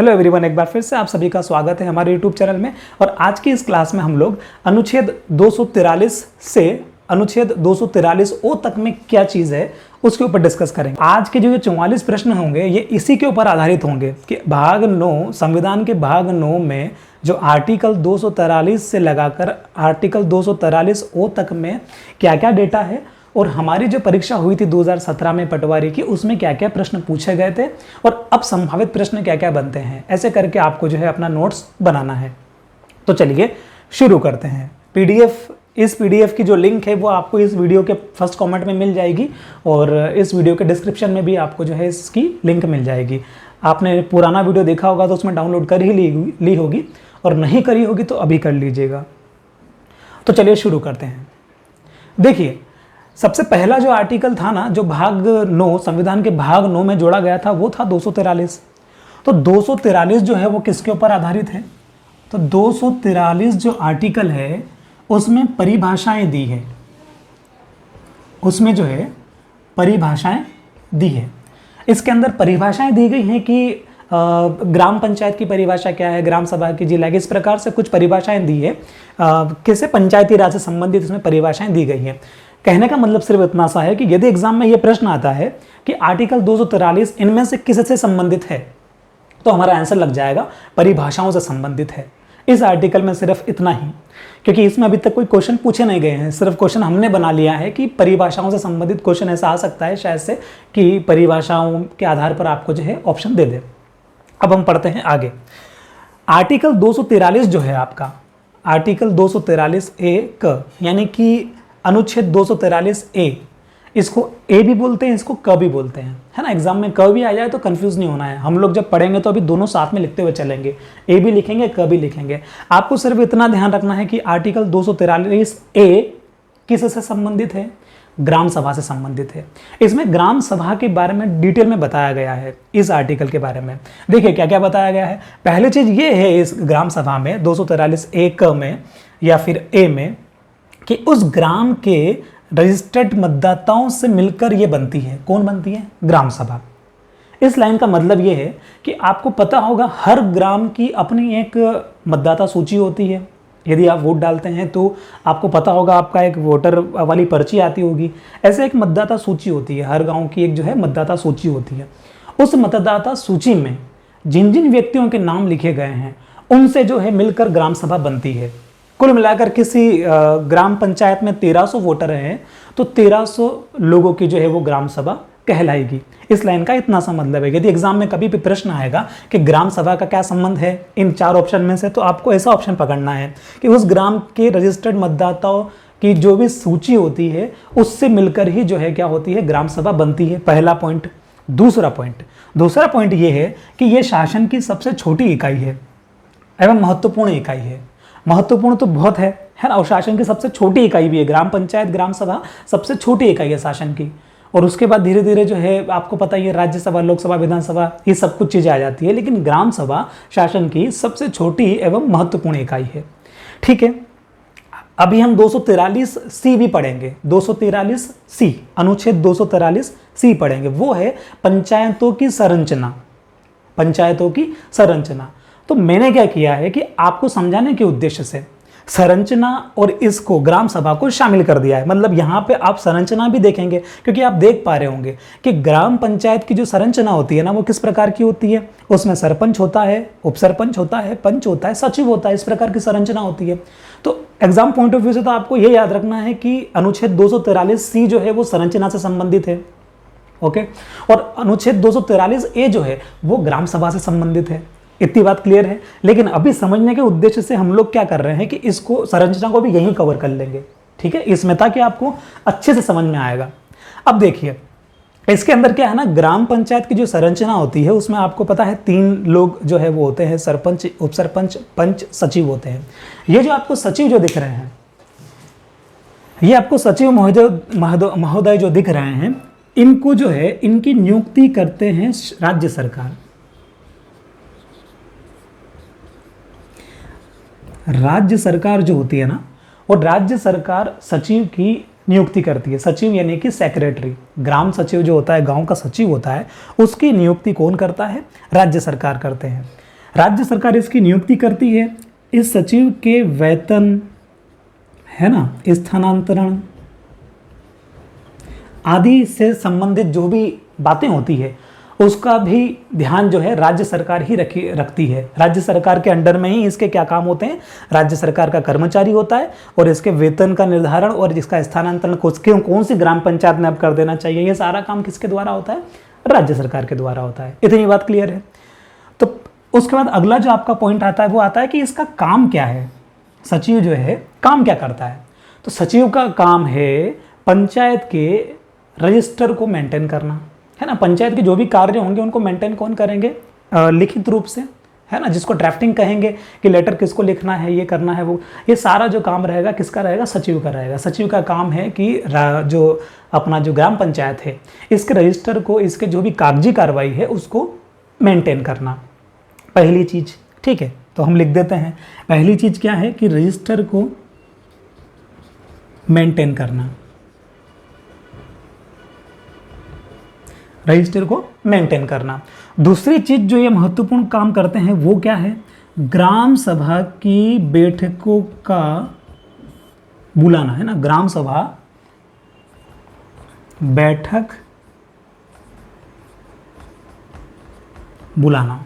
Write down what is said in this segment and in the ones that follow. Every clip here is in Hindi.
हेलो एवरीवन, एक बार फिर से आप सभी का स्वागत है हमारे यूट्यूब चैनल में। और आज की इस क्लास में हम लोग अनुच्छेद 243 से अनुच्छेद 243 ओ तक में क्या चीज़ है उसके ऊपर डिस्कस करेंगे। आज के जो 44 प्रश्न होंगे ये इसी के ऊपर आधारित होंगे कि भाग 9 संविधान के भाग 9 में जो आर्टिकल 243 से लगाकर आर्टिकल 243 ओ तक में क्या क्या डेटा है और हमारी जो परीक्षा हुई थी 2017 में पटवारी की, उसमें क्या क्या प्रश्न पूछे गए थे और अब संभावित प्रश्न क्या क्या बनते हैं, ऐसे करके आपको जो है अपना नोट्स बनाना है। तो चलिए शुरू करते हैं। इस पीडीएफ की जो लिंक है वो आपको इस वीडियो के फर्स्ट कमेंट में मिल जाएगी और इस वीडियो के डिस्क्रिप्शन में भी आपको जो है इसकी लिंक मिल जाएगी। आपने पुराना वीडियो देखा होगा तो उसमें डाउनलोड कर ही ली होगी और नहीं करी होगी तो अभी कर लीजिएगा। तो चलिए शुरू करते हैं। देखिए, सबसे पहला जो आर्टिकल था ना, जो भाग 9 संविधान के भाग 9 में जोड़ा गया था, वो था 243। तो 243 जो है वो किसके ऊपर आधारित है? तो 243 जो आर्टिकल है उसमें परिभाषाएं दी है, उसमें जो है परिभाषाएं दी है। इसके अंदर परिभाषाएं दी गई हैं कि ग्राम पंचायत की परिभाषा क्या है, ग्राम सभा की, जिला की, इस प्रकार से कुछ परिभाषाएं दी है। कैसे पंचायती राज से संबंधित इसमें परिभाषाएं दी गई हैं। कहने का मतलब सिर्फ इतना सा है कि यदि एग्जाम में यह प्रश्न आता है कि आर्टिकल 243 इनमें से किससे संबंधित है, तो हमारा आंसर लग जाएगा परिभाषाओं से संबंधित है। इस आर्टिकल में सिर्फ इतना ही, क्योंकि इसमें अभी तक कोई क्वेश्चन पूछे नहीं गए हैं। सिर्फ क्वेश्चन हमने बना लिया है कि परिभाषाओं से संबंधित क्वेश्चन ऐसा आ सकता है शायद से कि परिभाषाओं के आधार पर आपको जो है ऑप्शन दे दे। अब हम पढ़ते हैं आगे। आर्टिकल 243 जो है आपका, आर्टिकल 243 ए क, यानी कि अनुच्छेद 243 ए, इसको ए भी बोलते हैं, इसको क भी बोलते हैं, है ना। एग्जाम में क भी आ जाए तो कंफ्यूज नहीं होना है। हम लोग जब पढ़ेंगे तो अभी दोनों साथ में लिखते हुए चलेंगे, ए भी लिखेंगे क भी लिखेंगे। आपको सिर्फ इतना ध्यान रखना है कि आर्टिकल 243 ए किससे संबंधित है? ग्राम सभा से संबंधित है। इसमें ग्राम सभा के बारे में डिटेल में बताया गया है इस आर्टिकल के बारे में। देखिए क्या क्या बताया गया है। पहली चीज ये है इस ग्राम सभा में 243 ए क में या फिर ए में कि उस ग्राम के रजिस्टर्ड मतदाताओं से मिलकर ये बनती है। कौन बनती है? ग्राम सभा। इस लाइन का मतलब ये है कि आपको पता होगा हर ग्राम की अपनी एक मतदाता सूची होती है। यदि आप वोट डालते हैं तो आपको पता होगा आपका एक वोटर वाली पर्ची आती होगी। ऐसे एक मतदाता सूची होती है, हर गांव की एक जो है मतदाता सूची होती है। उस मतदाता सूची में जिन जिन व्यक्तियों के नाम लिखे गए हैं उनसे जो है मिलकर ग्राम सभा बनती है। कुल मिलाकर किसी ग्राम पंचायत में 1300 वोटर हैं तो 1300 लोगों की जो है वो ग्राम सभा कहलाएगी। इस लाइन का इतना सा मतलब है। यदि एग्जाम में कभी भी प्रश्न आएगा कि ग्राम सभा का क्या संबंध है इन 4 ऑप्शन में से, तो आपको ऐसा ऑप्शन पकड़ना है कि उस ग्राम के रजिस्टर्ड मतदाताओं की जो भी सूची होती है उससे मिलकर ही जो है क्या होती है, ग्राम सभा बनती है। पहला पॉइंट। दूसरा पॉइंट ये है कि ये शासन की सबसे छोटी इकाई है एवं महत्वपूर्ण इकाई है। महत्वपूर्ण तो बहुत है ना, और शासन की सबसे छोटी इकाई भी है। ग्राम पंचायत, ग्राम सभा सबसे छोटी इकाई है शासन की। और उसके बाद धीरे धीरे जो है आपको पता ही है राज्यसभा, लोकसभा, विधानसभा, ये सब कुछ चीज़ें आ जाती है, लेकिन ग्राम सभा शासन की सबसे छोटी एवं महत्वपूर्ण इकाई है। ठीक है, अभी हम 243 सी भी पढ़ेंगे। 243 सी, अनुच्छेद 243 सी पढ़ेंगे। वो है पंचायतों की संरचना। पंचायतों की संरचना। तो मैंने क्या किया है कि आपको समझाने के उद्देश्य से संरचना और इसको ग्राम सभा को शामिल कर दिया है। मतलब यहाँ पे आप संरचना भी देखेंगे, क्योंकि आप देख पा रहे होंगे कि ग्राम पंचायत की जो संरचना होती है ना, वो किस प्रकार की होती है। उसमें सरपंच होता है, उप सरपंच होता है, पंच होता है, सचिव होता है, इस प्रकार की संरचना होती है। तो एग्जाम पॉइंट ऑफ व्यू से तो आपको ये याद रखना है कि अनुच्छेद 243 सी जो है वो संरचना से संबंधित है। ओके, और अनुच्छेद 243 ए जो है वो ग्राम सभा से संबंधित है। इतनी बात क्लियर है। लेकिन अभी समझने के उद्देश्य से हम लोग क्या कर रहे हैं कि इसको संरचना को भी यहीं कवर कर लेंगे। ठीक है, इसमें ताकि आपको अच्छे से समझ में आएगा। अब देखिए इसके अंदर क्या है ना, ग्राम पंचायत की जो संरचना होती है उसमें आपको पता है 3 लोग जो है वो होते हैं, सरपंच, उप सरपंच, पंच, सचिव होते हैं। ये जो आपको सचिव जो दिख रहे हैं, ये आपको सचिव महोदय जो दिख रहे हैं, इनको जो है इनकी नियुक्ति करते हैं राज्य सरकार। राज्य सरकार जो होती है ना, और राज्य सरकार सचिव की नियुक्ति करती है। सचिव यानी कि सेक्रेटरी, ग्राम सचिव जो होता है, गांव का सचिव होता है, उसकी नियुक्ति कौन करता है? राज्य सरकार करते हैं। राज्य सरकार इसकी नियुक्ति करती है। इस सचिव के वेतन, है ना, स्थानांतरण आदि से संबंधित जो भी बातें होती है उसका भी ध्यान जो है राज्य सरकार ही रखती है। राज्य सरकार के अंडर में ही इसके क्या काम होते हैं, राज्य सरकार का कर्मचारी होता है और इसके वेतन का निर्धारण और इसका स्थानांतरण कौन सी ग्राम पंचायत में अब कर देना चाहिए, ये सारा काम किसके द्वारा होता है, राज्य सरकार के द्वारा होता है। इतनी बात क्लियर है। तो उसके बाद अगला जो आपका पॉइंट आता है वो आता है कि इसका काम क्या है, सचिव जो है काम क्या करता है। तो सचिव का काम है पंचायत के रजिस्टर को मेंटेन करना, है ना। पंचायत के जो भी कार्य होंगे उनको मेंटेन कौन करेंगे, लिखित रूप से, है ना, जिसको ड्राफ्टिंग कहेंगे कि लेटर किसको लिखना है, ये करना है, वो ये सारा जो काम रहेगा किसका रहेगा, सचिव का रहेगा। सचिव का काम है कि जो अपना जो ग्राम पंचायत है इसके रजिस्टर को, इसके जो भी कागजी कार्रवाई है उसको मेंटेन करना, पहली चीज। ठीक है, तो हम लिख देते हैं पहली चीज क्या है कि रजिस्टर को मेंटेन करना, रजिस्टर को मेंटेन करना। दूसरी चीज जो ये महत्वपूर्ण काम करते हैं वो क्या है, ग्राम सभा की बैठकों का बुलाना, है ना, ग्राम सभा बैठक बुलाना।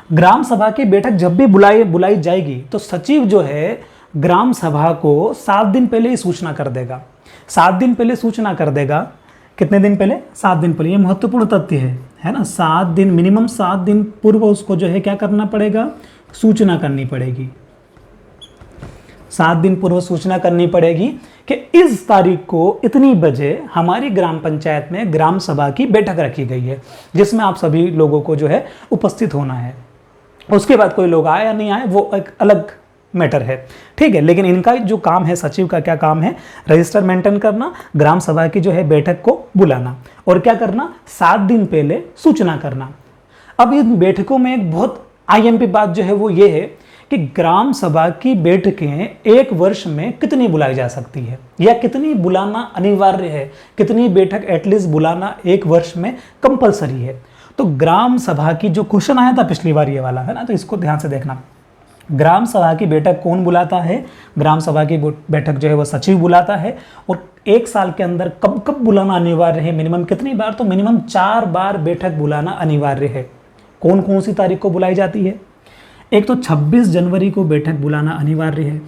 ग्राम सभा की बैठक जब भी बुलाई जाएगी तो सचिव जो है ग्राम सभा को 7 दिन पहले ही सूचना कर देगा। 7 दिन पहले सूचना कर देगा। कितने दिन पहले, 7 दिन पहले। ये महत्वपूर्ण तथ्य है ना। 7 दिन, मिनिमम 7 दिन पूर्व उसको जो है क्या करना पड़ेगा, सूचना करनी पड़ेगी। 7 दिन पूर्व सूचना करनी पड़ेगी कि इस तारीख को इतनी बजे हमारी ग्राम पंचायत में ग्राम सभा की बैठक रखी गई है जिसमें आप सभी लोगों को जो है उपस्थित होना है। उसके बाद कोई लोग आए या नहीं आए वो एक अलग मैटर है, ठीक है। लेकिन इनका जो काम है, सचिव का क्या काम है, रजिस्टर मेंटेन करना, ग्राम सभा की जो है बैठक को बुलाना और क्या करना, 7 दिन पहले सूचना करना। अब इन बैठकों में एक बहुत आईएमपी बात जो है वो ये है कि ग्राम सभा की बैठकें एक वर्ष में कितनी बुलाई जा सकती है या कितनी बुलाना अनिवार्य है, कितनी बैठक एटलीस्ट बुलाना एक वर्ष में कंपलसरी है। तो ग्राम सभा की जो क्वेश्चन आया था पिछली बार ये वाला, है ना, तो इसको ध्यान से देखना। ग्राम सभा की बैठक कौन बुलाता है, ग्राम सभा की बैठक जो है वो सचिव बुलाता है। और एक साल के अंदर कब कब बुलाना अनिवार्य है, मिनिमम कितनी बार, तो मिनिमम 4 बार बैठक बुलाना अनिवार्य है। कौन कौन सी तारीख को बुलाई जाती है, एक तो 26 जनवरी को बैठक बुलाना अनिवार्य है।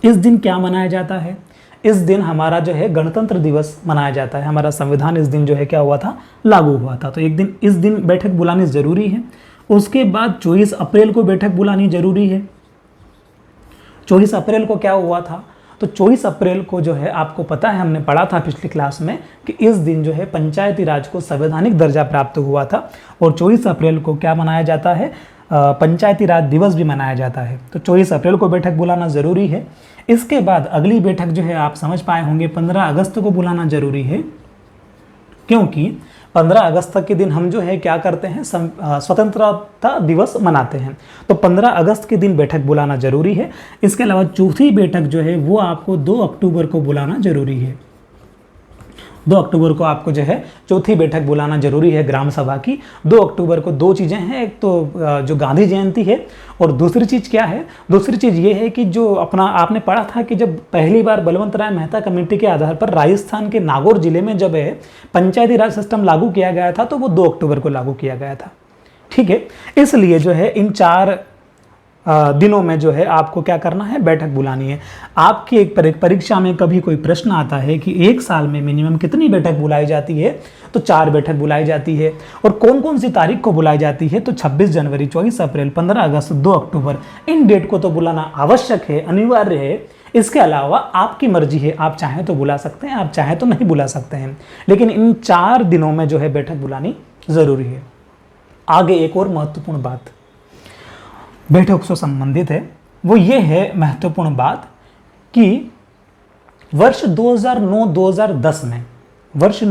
इस दिन क्या मनाया जाता है, इस दिन हमारा जो है गणतंत्र दिवस मनाया जाता है। हमारा संविधान इस दिन जो है क्या हुआ था, लागू हुआ था। तो एक दिन, इस दिन बैठक बुलानी जरूरी है। उसके बाद 24 अप्रैल को बैठक बुलानी जरूरी है। 24 अप्रैल को क्या हुआ था, तो 24 अप्रैल को जो है आपको पता है, हमने पढ़ा था पिछली क्लास में कि इस दिन जो है पंचायती राज को संवैधानिक दर्जा प्राप्त हुआ था। और 24 अप्रैल को क्या मनाया जाता है, पंचायती राज दिवस भी मनाया जाता है। तो 24 अप्रैल को बैठक बुलाना ज़रूरी है। इसके बाद अगली बैठक जो है आप समझ पाए होंगे 15 अगस्त को बुलाना ज़रूरी है, क्योंकि 15 अगस्त तक के दिन हम जो है क्या करते हैं, स्वतंत्रता दिवस मनाते हैं। तो 15 अगस्त के दिन बैठक बुलाना जरूरी है। इसके अलावा चौथी बैठक जो है वो आपको 2 अक्टूबर को बुलाना जरूरी है। 2 अक्टूबर को आपको जो है चौथी बैठक बुलाना जरूरी है ग्राम सभा की। 2 अक्टूबर को 2 चीज़ें हैं, एक तो जो गांधी जयंती है और दूसरी चीज़ क्या है, दूसरी चीज़ ये है कि जो अपना आपने पढ़ा था कि जब पहली बार बलवंत राय मेहता कमेटी के आधार पर राजस्थान के नागौर जिले में जब है पंचायती राज सिस्टम लागू किया गया था तो वो 2 अक्टूबर को लागू किया गया था, ठीक है। इसलिए जो है इन 4 दिनों में जो है आपको क्या करना है, बैठक बुलानी है। आपकी एक परीक्षा में कभी कोई प्रश्न आता है कि एक साल में मिनिमम कितनी बैठक बुलाई जाती है, तो 4 बैठक बुलाई जाती है। और कौन कौन सी तारीख को बुलाई जाती है, तो 26 जनवरी, 24 अप्रैल, 15 अगस्त, 2 अक्टूबर। इन डेट को तो बुलाना आवश्यक है, अनिवार्य है। इसके अलावा आपकी मर्जी है, आप चाहें तो बुला सकते हैं, आप चाहें तो नहीं बुला सकते हैं, लेकिन इन 4 दिनों में जो है बैठक बुलानी जरूरी है। आगे एक और महत्वपूर्ण बात बैठक से संबंधित है, वो ये है महत्वपूर्ण बात कि वर्ष 2009-2010 में, वर्ष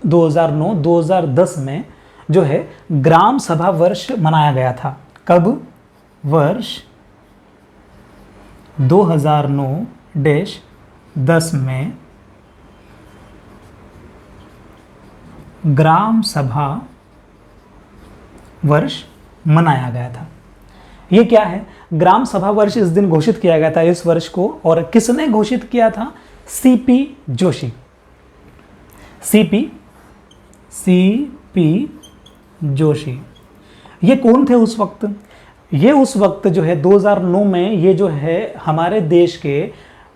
2009-2010 में जो है ग्राम सभा वर्ष मनाया गया था। कब, वर्ष 2009-10 में ग्राम सभा वर्ष मनाया गया था। ये क्या है? ग्राम सभा वर्ष इस दिन घोषित किया गया था, इस वर्ष को। और किसने घोषित किया था? सीपी जोशी। सीपी जोशी ये कौन थे उस वक्त? ये उस वक्त जो है 2009 में ये जो है हमारे देश के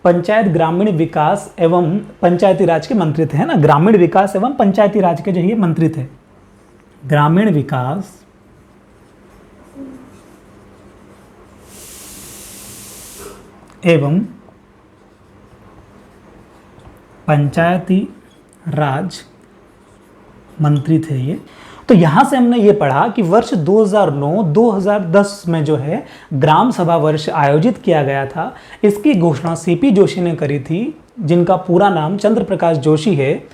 पंचायत ग्रामीण विकास एवं पंचायती राज के मंत्री थे, है ना। ग्रामीण विकास एवं पंचायती राज के जो ये मंत्री थे। ग्रामीण विकास एवं पंचायती राज मंत्री थे ये। तो यहां से हमने ये पढ़ा कि वर्ष 2009-2010 में जो है ग्राम सभा वर्ष आयोजित किया गया था। इसकी घोषणा सीपी जोशी ने करी थी, जिनका पूरा नाम चंद्र प्रकाश जोशी है।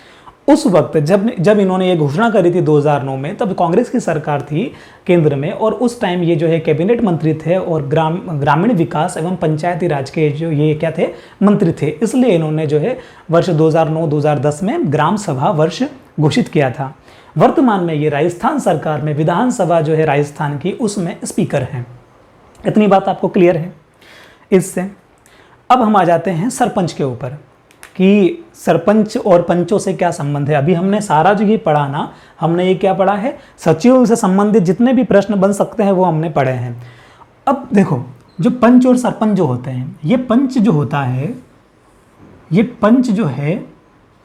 उस वक्त जब इन्होंने ये घोषणा करी थी 2009 में, तब कांग्रेस की सरकार थी केंद्र में, और उस टाइम ये जो है कैबिनेट मंत्री थे और ग्रामीण विकास एवं पंचायती राज के जो ये क्या थे, मंत्री थे। इसलिए इन्होंने जो है वर्ष 2009-2010 में ग्राम सभा वर्ष घोषित किया था। वर्तमान में ये राजस्थान सरकार में विधानसभा जो है राजस्थान की, उसमें स्पीकर हैं। इतनी बात आपको क्लियर है इससे। अब हम आ जाते हैं सरपंच के ऊपर कि सरपंच और पंचों से क्या संबंध है। अभी हमने सारा जो ये पढ़ा ना, हमने ये क्या पढ़ा है, सचिव से संबंधित जितने भी प्रश्न बन सकते हैं वो हमने पढ़े हैं। अब देखो, जो पंच और सरपंच जो होते हैं, ये पंच जो होता है, ये पंच जो है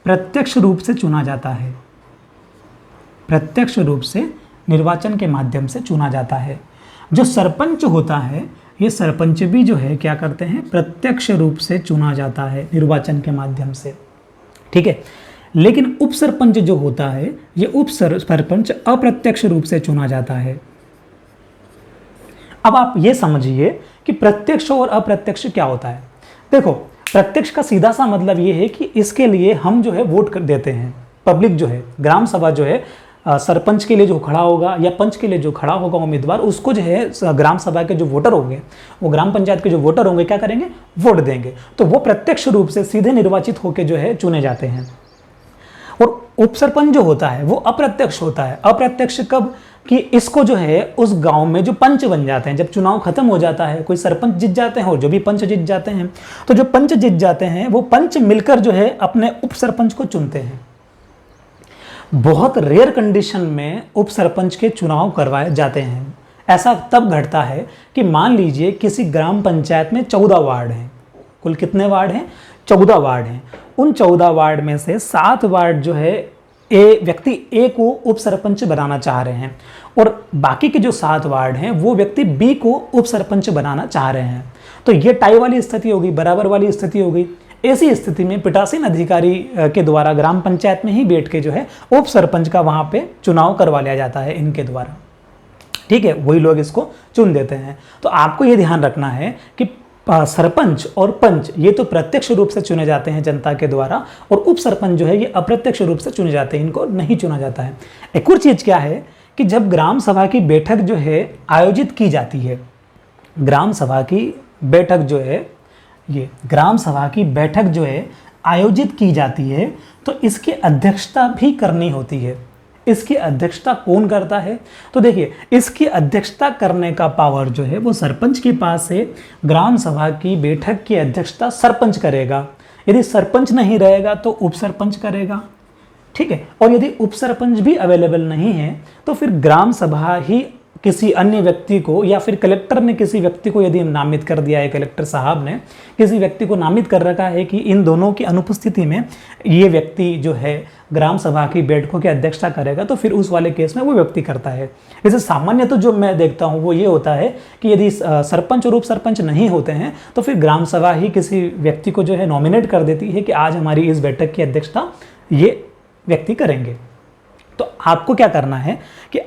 प्रत्यक्ष रूप से चुना जाता है, प्रत्यक्ष रूप से निर्वाचन के माध्यम से चुना जाता है। जो सरपंच होता है, ये सरपंच भी जो है क्या करते हैं, प्रत्यक्ष रूप से चुना जाता है निर्वाचन के माध्यम से, ठीक है। लेकिन उप सरपंच जो होता है, ये उप सरपंच अप्रत्यक्ष रूप से चुना जाता है। अब आप ये समझिए कि प्रत्यक्ष और अप्रत्यक्ष क्या होता है। देखो, प्रत्यक्ष का सीधा सा मतलब ये है कि इसके लिए हम जो है वोट कर देते हैं। पब्लिक जो है, ग्राम सभा जो है सरपंच के लिए जो खड़ा होगा या पंच के लिए जो खड़ा होगा उम्मीदवार, उसको जो है ग्राम सभा के जो वोटर होंगे, वो ग्राम पंचायत के जो वोटर होंगे क्या करेंगे, वोट देंगे। तो वो प्रत्यक्ष रूप से सीधे निर्वाचित होकर जो है चुने जाते हैं। और उप सरपंच जो होता है वो अप्रत्यक्ष होता है। अप्रत्यक्ष कब? कि इसको जो है उस गांव में जो पंच बन जाते हैं, जब चुनाव खत्म हो जाता है, कोई सरपंच जीत जाते हैं और जो भी पंच जीत जाते हैं, तो जो पंच जीत जाते हैं वो पंच मिलकर जो है अपने उप सरपंच को चुनते हैं। बहुत रेयर कंडीशन में उप सरपंच के चुनाव करवाए जाते हैं। ऐसा तब घटता है कि मान लीजिए किसी ग्राम पंचायत में 14 वार्ड हैं। कुल कितने वार्ड हैं? 14 वार्ड हैं। उन 14 वार्ड में से 7 वार्ड जो है व्यक्ति ए को उप सरपंच बनाना चाह रहे हैं, और बाकी के जो 7 वार्ड हैं वो व्यक्ति बी को उप सरपंच बनाना चाह रहे हैं। तो ये टाई वाली स्थिति होगी, बराबर वाली स्थिति होगी। ऐसी स्थिति में पीठासीन अधिकारी के द्वारा ग्राम पंचायत में ही बैठ के जो है उप सरपंच का वहां पे चुनाव करवा लिया जाता है इनके द्वारा, ठीक है। वही लोग इसको चुन देते हैं। तो आपको ये ध्यान रखना है कि सरपंच और पंच ये तो प्रत्यक्ष रूप से चुने जाते हैं जनता के द्वारा, और उप सरपंच जो है ये अप्रत्यक्ष रूप से चुने जाते हैं, इनको नहीं चुना जाता है। एक और चीज क्या है कि जब ग्राम सभा की बैठक जो है आयोजित की जाती है, ग्राम सभा की बैठक जो है, ये ग्राम सभा की बैठक जो है आयोजित की जाती है, तो इसकी अध्यक्षता भी करनी होती है। इसकी अध्यक्षता कौन करता है? तो देखिए, इसकी अध्यक्षता करने का पावर जो है वो सरपंच के पास है। ग्राम सभा की बैठक की अध्यक्षता सरपंच करेगा। यदि सरपंच नहीं रहेगा तो उप सरपंच करेगा, ठीक है। और यदि उप सरपंच भी अवेलेबल नहीं है तो फिर ग्राम सभा ही किसी अन्य व्यक्ति को, या फिर कलेक्टर ने किसी व्यक्ति को यदि नामित कर दिया है, कलेक्टर साहब ने किसी व्यक्ति को नामित कर रखा है कि इन दोनों की अनुपस्थिति में ये व्यक्ति जो है ग्राम सभा की बैठकों की अध्यक्षता करेगा, तो फिर उस वाले केस में वो व्यक्ति करता है। वैसे सामान्य तो जो मैं देखता हूँ वो ये होता है कि यदि सरपंच और उप सरपंच नहीं होते हैं तो फिर ग्राम सभा ही किसी व्यक्ति को जो है नॉमिनेट कर देती है कि आज हमारी इस बैठक की अध्यक्षता ये व्यक्ति करेंगे। तो आपको क्या करना है कि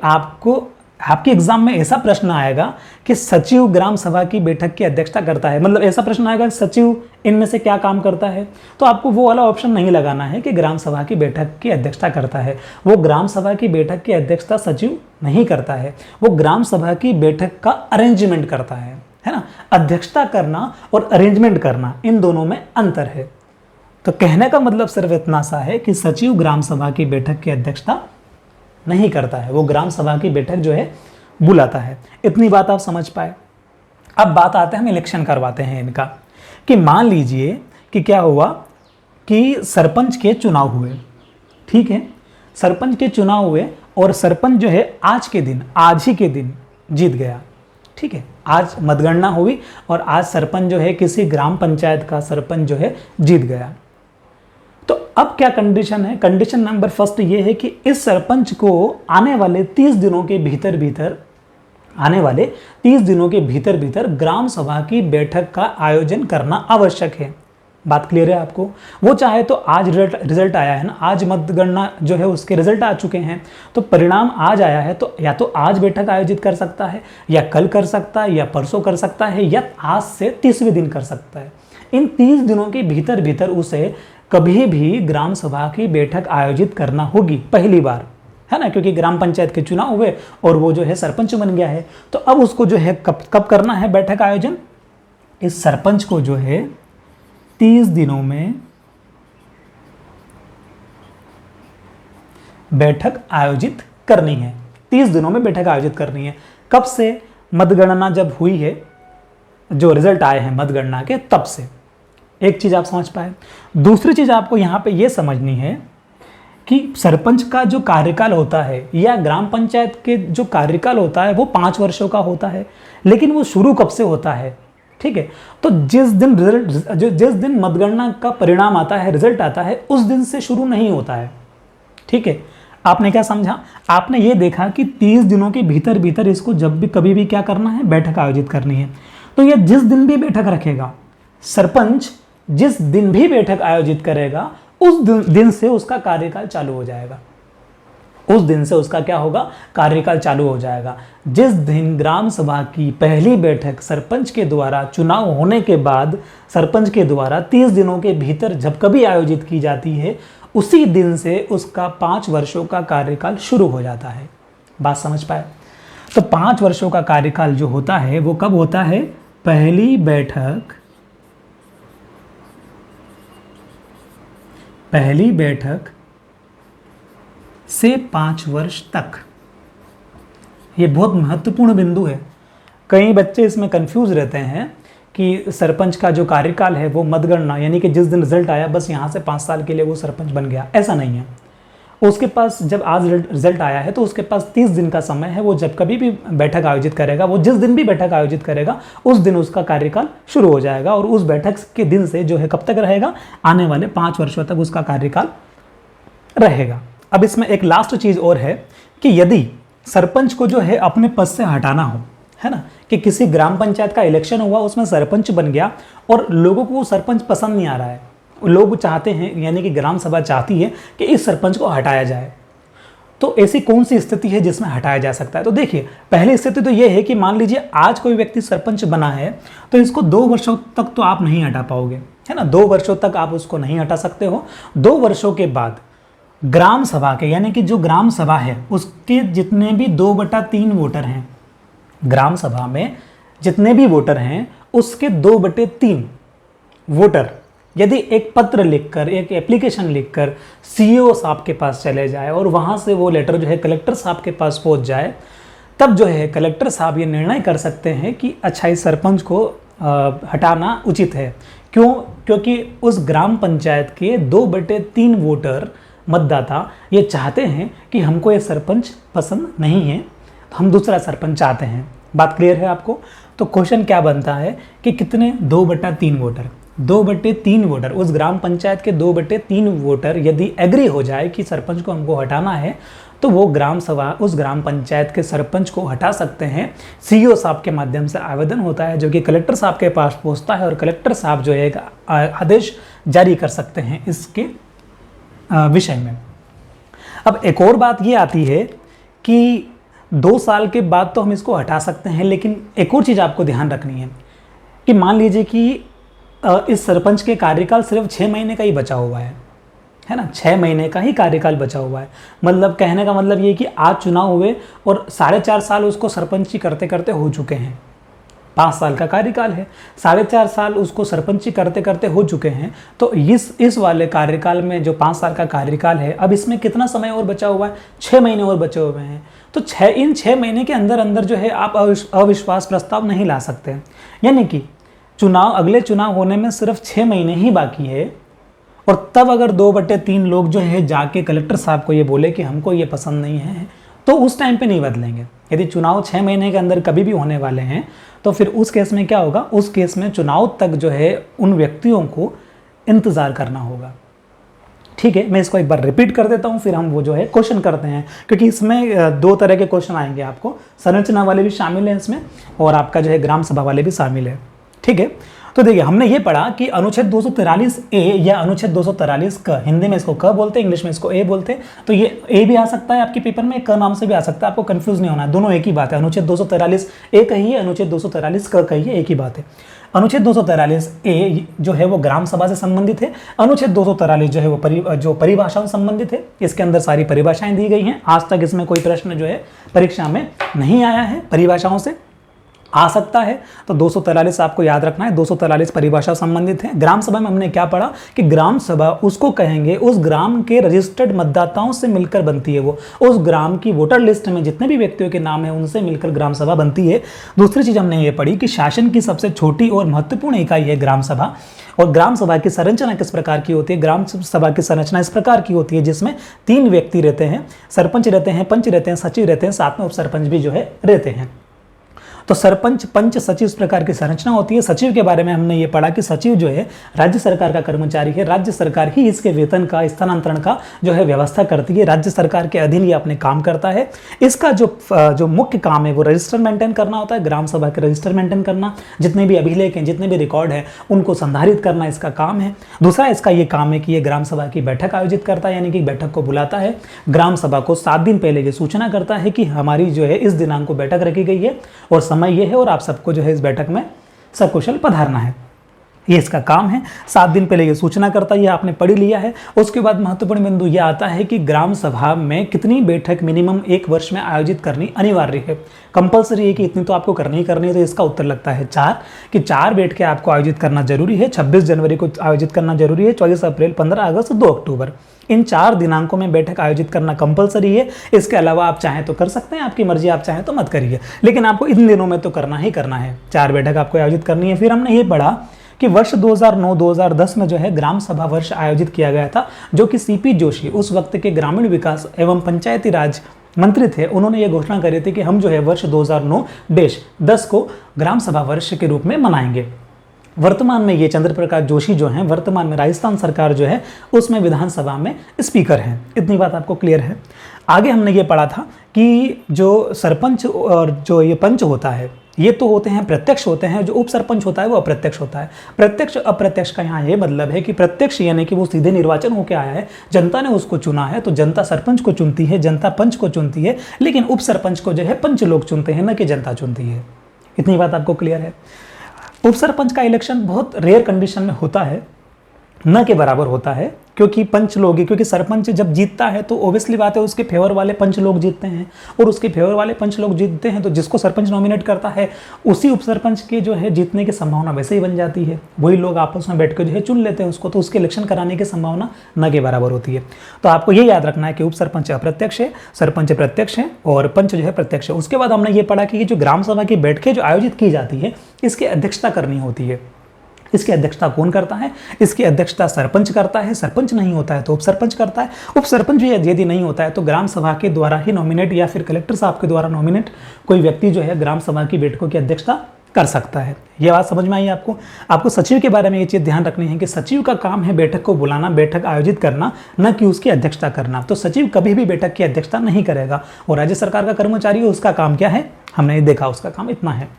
आपके एग्जाम में ऐसा प्रश्न आएगा कि सचिव ग्राम सभा की बैठक की अध्यक्षता करता है, मतलब ऐसा प्रश्न आएगा कि सचिव इनमें से क्या काम करता है, तो आपको वो वाला ऑप्शन नहीं लगाना है कि ग्राम सभा की बैठक की अध्यक्षता करता है। वो ग्राम सभा की बैठक की अध्यक्षता सचिव नहीं करता है, वो ग्राम सभा की बैठक का अरेंजमेंट करता है ना। अध्यक्षता करना और अरेंजमेंट करना, इन दोनों में अंतर है। तो कहने का मतलब सिर्फ इतना सा है कि सचिव ग्राम सभा की बैठक की अध्यक्षता नहीं करता है, वो ग्राम सभा की बैठक जो है बुलाता है। इतनी बात आप समझ पाए। अब बात आते हैं, हम इलेक्शन करवाते हैं इनका, कि मान लीजिए कि क्या हुआ कि सरपंच के चुनाव हुए, ठीक है, सरपंच के चुनाव हुए और सरपंच जो है आज के दिन, आज ही के दिन जीत गया, ठीक है, आज मतगणना हुई और आज सरपंच जो है किसी ग्राम पंचायत का सरपंच जो है जीत गया। तो अब क्या कंडीशन है? कंडीशन नंबर फर्स्ट ये है कि इस सरपंच को आने वाले 30 दिनों के भीतर भीतर ग्राम सभा की बैठक का आयोजन करना आवश्यक है। बात क्लियर है आपको? वो चाहे तो आज रिजल्ट आया है ना, आज मतगणना जो है उसके रिजल्ट आ चुके हैं, तो परिणाम आज आया है, तो या तो आज बैठक आयोजित कर सकता है, या कल कर सकता है, या परसों कर सकता है, या आज से 30वें दिन कर सकता है। इन 30 दिनों के भीतर उसे कभी भी ग्राम सभा की बैठक आयोजित करना होगी, पहली बार, है ना, क्योंकि ग्राम पंचायत के चुनाव हुए और वो जो है सरपंच बन गया है। तो अब उसको जो है कब करना है बैठक आयोजन? इस सरपंच को जो है 30 दिनों में बैठक आयोजित करनी है। 30 दिनों में बैठक आयोजित करनी है। कब से? मतगणना जब हुई है, जो रिजल्ट आए हैं मतगणना के, तब से। एक चीज आप समझ पाए। दूसरी चीज आपको यहां पे ये समझनी है कि सरपंच का जो कार्यकाल होता है या ग्राम पंचायत के जो कार्यकाल होता है वो 5 वर्षों का होता है, लेकिन वो शुरू कब से होता है? ठीक है, तो जिस दिन मतगणना का परिणाम आता है, रिजल्ट आता है, उस दिन से शुरू नहीं होता है। ठीक है, आपने क्या समझा? आपने ये देखा कि 30 दिनों के भीतर इसको जब भी कभी भी क्या करना है, बैठक आयोजित करनी है। तो ये जिस दिन भी बैठक रखेगा, सरपंच जिस दिन भी बैठक आयोजित करेगा, उस दिन से उसका कार्यकाल चालू हो जाएगा। उस दिन से उसका क्या होगा? कार्यकाल चालू हो जाएगा। जिस दिन ग्राम सभा की पहली बैठक सरपंच के द्वारा चुनाव होने के बाद सरपंच के द्वारा 30 दिनों के भीतर जब कभी आयोजित की जाती है, उसी दिन से उसका 5 वर्षों का कार्यकाल शुरू हो जाता है। बात समझ पाए? तो 5 वर्षों का कार्यकाल जो होता है वो कब होता है? पहली बैठक से 5 वर्ष तक। ये बहुत महत्वपूर्ण बिंदु है। कई बच्चे इसमें कंफ्यूज रहते हैं कि सरपंच का जो कार्यकाल है वो मतगणना यानी कि जिस दिन रिजल्ट आया बस यहाँ से 5 साल के लिए वो सरपंच बन गया, ऐसा नहीं है। उसके पास जब आज रिजल्ट आया है तो उसके पास 30 दिन का समय है। वो जब कभी भी बैठक आयोजित करेगा, वो जिस दिन भी बैठक आयोजित करेगा, उस दिन उसका कार्यकाल शुरू हो जाएगा और उस बैठक के दिन से जो है कब तक रहेगा? आने वाले 5 वर्षों तक उसका कार्यकाल रहेगा। अब इसमें एक लास्ट चीज और है कि यदि सरपंच को जो है अपने पद से हटाना हो, है ना, कि किसी ग्राम पंचायत का इलेक्शन हुआ, उसमें सरपंच बन गया और लोगों को वो सरपंच पसंद नहीं आ रहा है, लोग चाहते हैं यानी कि ग्राम सभा चाहती है कि इस सरपंच को हटाया जाए, तो ऐसी कौन सी स्थिति है जिसमें हटाया जा सकता है? तो देखिए, पहली स्थिति तो यह है कि मान लीजिए आज कोई व्यक्ति सरपंच बना है तो इसको 2 वर्षों तक तो आप नहीं हटा पाओगे, है ना, 2 वर्षों तक आप उसको नहीं हटा सकते हो। 2 वर्षों के बाद ग्राम सभा के यानी कि जो ग्राम सभा है उसके जितने भी 2/3 वोटर हैं, ग्राम सभा में जितने भी वोटर हैं उसके 2/3 वोटर यदि एक पत्र लिखकर, एक एप्लीकेशन लिखकर सीईओ साहब के पास चले जाए और वहाँ से वो लेटर जो है कलेक्टर साहब के पास पहुँच जाए, तब जो है कलेक्टर साहब ये निर्णय कर सकते हैं कि अच्छा इस सरपंच को हटाना उचित है। क्यों? क्योंकि उस ग्राम पंचायत के 2/3 वोटर मतदाता ये चाहते हैं कि हमको ये सरपंच पसंद नहीं है, हम दूसरा सरपंच चाहते हैं। बात क्लियर है आपको? तो क्वेश्चन क्या बनता है कि कितने? 2/3 वोटर, 2/3 वोटर, उस ग्राम पंचायत के 2/3 वोटर यदि एग्री हो जाए कि सरपंच को हमको हटाना है, तो वो ग्राम सभा उस ग्राम पंचायत के सरपंच को हटा सकते हैं। सीईओ साहब के माध्यम से आवेदन होता है जो कि कलेक्टर साहब के पास पहुंचता है और कलेक्टर साहब जो है एक आदेश जारी कर सकते हैं इसके विषय में। अब एक और बात ये आती है कि 2 साल के बाद तो हम इसको हटा सकते हैं, लेकिन एक और चीज़ आपको ध्यान रखनी है कि मान लीजिए कि इस सरपंच के कार्यकाल सिर्फ 6 महीने का ही बचा हुआ है ना, 6 महीने का ही कार्यकाल बचा हुआ है। मतलब कहने का मतलब ये कि आज चुनाव हुए और 4.5 साल उसको सरपंची करते करते हो चुके हैं। 5 साल का कार्यकाल है, 4.5 साल उसको सरपंची करते करते हो चुके हैं। तो इस वाले कार्यकाल में जो 5 साल का कार्यकाल है, अब इसमें कितना समय और बचा हुआ है? 6 महीने और बचे हुए हैं। तो इन 6 महीने के अंदर अंदर जो है आप अविश्वास प्रस्ताव नहीं ला सकते। यानी कि अगले चुनाव होने में सिर्फ 6 महीने ही बाकी है, और तब अगर 2/3 लोग जो है जाके कलेक्टर साहब को ये बोले कि हमको ये पसंद नहीं है, तो उस टाइम पे नहीं बदलेंगे। यदि चुनाव 6 महीने के अंदर कभी भी होने वाले हैं, तो फिर उस केस में क्या होगा, उस केस में चुनाव तक जो है उन व्यक्तियों को इंतजार करना होगा। ठीक है, मैं इसको एक बार रिपीट कर देता हूं, फिर हम वो जो है क्वेश्चन करते हैं, क्योंकि इसमें 2 तरह के क्वेश्चन आएंगे आपको, संरचना वाले भी शामिल हैं इसमें, और आपका जो है ग्राम सभा वाले भी शामिल है। ठीक है, तो देखिए हमने ये पढ़ा कि अनुच्छेद 243 ए या अनुच्छेद 243 क, हिंदी में इसको क बोलते हैं, इंग्लिश में इसको ए बोलते हैं। तो ये ए भी आ सकता है आपके पेपर में, क नाम से भी आ सकता है, आपको कंफ्यूज नहीं होना है, दोनों एक ही बात है। अनुच्छेद 243 ए कहिए, अनुच्छेद 243 क कहिए, एक ही बात है। अनुच्छेद 243 ए जो है वो ग्राम सभा से संबंधित है, अनुच्छेद 243 जो है वो जो परिभाषाओं से संबंधित है। इसके अंदर सारी परिभाषाएं दी गई हैं। आज तक इसमें कोई प्रश्न जो है परीक्षा में नहीं आया है परिभाषाओं से, आ सकता है। तो 243 आपको याद रखना है, 243 परिभाषा संबंधित है। ग्राम सभा में हमने क्या पढ़ा कि ग्राम सभा उसको कहेंगे उस ग्राम के रजिस्टर्ड मतदाताओं से मिलकर बनती है, वो उस ग्राम की वोटर लिस्ट में जितने भी व्यक्तियों के नाम है उनसे मिलकर ग्राम सभा बनती है। दूसरी चीज हमने ये पढ़ी कि शासन की सबसे छोटी और महत्वपूर्ण इकाई है ग्राम सभा, और ग्राम सभा की संरचना किस प्रकार की होती है। ग्राम सभा की संरचना इस प्रकार की होती है जिसमें 3 व्यक्ति रहते हैं, सरपंच रहते हैं, पंच रहते हैं, सचिव रहते हैं, साथ में उप सरपंच भी जो है रहते हैं। तो सरपंच, पंच, सचिव इस प्रकार की संरचना होती है। सचिव के बारे में हमने ये पढ़ा कि सचिव जो है राज्य सरकार का कर्मचारी है, राज्य सरकार ही इसके वेतन का, स्थानांतरण का जो है व्यवस्था करती है, राज्य सरकार के अधीन ये अपने काम करता है। इसका जो मुख्य काम है वो रजिस्टर मेंटेन करना होता है, ग्राम सभा के रजिस्टर मेंटेन करना, जितने भी अभिलेख हैं, जितने भी रिकॉर्ड है उनको संधारित करना इसका काम है। दूसरा इसका ये काम है कि ये ग्राम सभा की बैठक आयोजित करता है, यानी कि बैठक को बुलाता है, ग्राम सभा को 7 दिन पहले ये सूचना करता है कि हमारी जो है इस दिनांक को बैठक रखी गई है और समय ये है और आप सबको जो है इस बैठक में सकुशल पधारना है। ये इसका काम है। 7 दिन पहले ये सूचना करता है, ये आपने पढ़ लिया है। उसके बाद महत्वपूर्ण बिंदु ये आता है कि ग्राम सभा में कितनी बैठक मिनिमम 1 वर्ष में आयोजित करनी अनिवार्य है। कंपलसरी है कि इतनी तो आपको करनी ही करनी है, तो इसका उत्तर लगता है 4, कि 4 बैठकें आपको आयोजित करना जरूरी है। 26 जनवरी को आयोजित करना जरूरी है, 24 अप्रैल, 15 अगस्त, 2 अक्टूबर, इन 4 दिनांकों में बैठक आयोजित करना कंपलसरी है। इसके अलावा आप चाहें तो कर सकते हैं, आपकी मर्जी, आप चाहें तो मत करिए, लेकिन आपको इन दिनों में तो करना ही करना है। 4 बैठक आपको आयोजित करनी है। फिर हमने ये पढ़ा कि वर्ष 2009-2010 में जो है ग्राम सभा वर्ष आयोजित किया गया था, जो कि सीपी जोशी उस वक्त के ग्रामीण विकास एवं पंचायती राज मंत्री थे। उन्होंने ये घोषणा करी थी कि हम जो है वर्ष 2009-10 को ग्राम सभा वर्ष के रूप में मनाएंगे। वर्तमान में ये चंद्र प्रकाश जोशी जो हैं, वर्तमान में राजस्थान सरकार जो है उसमें विधानसभा में स्पीकर हैं। इतनी बात आपको क्लियर है। आगे हमने ये पढ़ा था कि जो सरपंच और जो ये पंच होता है ये तो होते हैं प्रत्यक्ष होते हैं, जो उप सरपंच होता है वो अप्रत्यक्ष होता है। प्रत्यक्ष अप्रत्यक्ष का यहाँ ये मतलब है कि प्रत्यक्ष यानी कि वो सीधे निर्वाचन होकर आया है, जनता ने उसको चुना है, तो जनता सरपंच को चुनती है, जनता पंच को चुनती है, लेकिन उप सरपंच को जो है पंच लोग चुनते हैं, न कि जनता चुनती है। इतनी बात आपको क्लियर है। उप सरपंच का इलेक्शन बहुत रेयर कंडीशन में होता है, न के बराबर होता है, क्योंकि पंच लोग ही, क्योंकि सरपंच जब जीतता है तो ओबियसली बात है उसके फेवर वाले पंच लोग जीतते हैं, और उसके फेवर वाले पंच लोग जीतते हैं तो जिसको सरपंच नॉमिनेट करता है उसी उप सरपंच के जो है जीतने की संभावना वैसे ही बन जाती है। वही लोग आपस में बैठ कर जो है चुन लेते हैं उसको, तो उसके इलेक्शन कराने की संभावना न के बराबर होती है। तो आपको ये याद रखना है कि उप सरपंच अप्रत्यक्ष है, सरपंच प्रत्यक्ष है और पंच जो है प्रत्यक्ष है। उसके बाद हमने ये पढ़ा कि जो ग्राम सभा की बैठकें जो आयोजित की जाती है इसकी अध्यक्षता करनी होती है। इसकी अध्यक्षता कौन करता है? इसकी अध्यक्षता सरपंच करता है। सरपंच नहीं होता है तो उप सरपंच करता है। उप सरपंच भी यदि नहीं होता है तो ग्राम सभा के द्वारा ही नॉमिनेट या फिर कलेक्टर साहब के द्वारा नॉमिनेट कोई व्यक्ति जो है ग्राम सभा की बैठकों की अध्यक्षता कर सकता है। ये बात समझ में आई आपको? आपको सचिव के बारे में ये चीज़ ध्यान रखनी है कि सचिव का काम है बैठक को बुलाना, बैठक आयोजित करना, न कि उसकी अध्यक्षता करना। तो सचिव कभी भी बैठक की अध्यक्षता नहीं करेगा, और राज्य सरकार का कर्मचारी है उसका काम क्या है हमने देखा, उसका काम इतना है।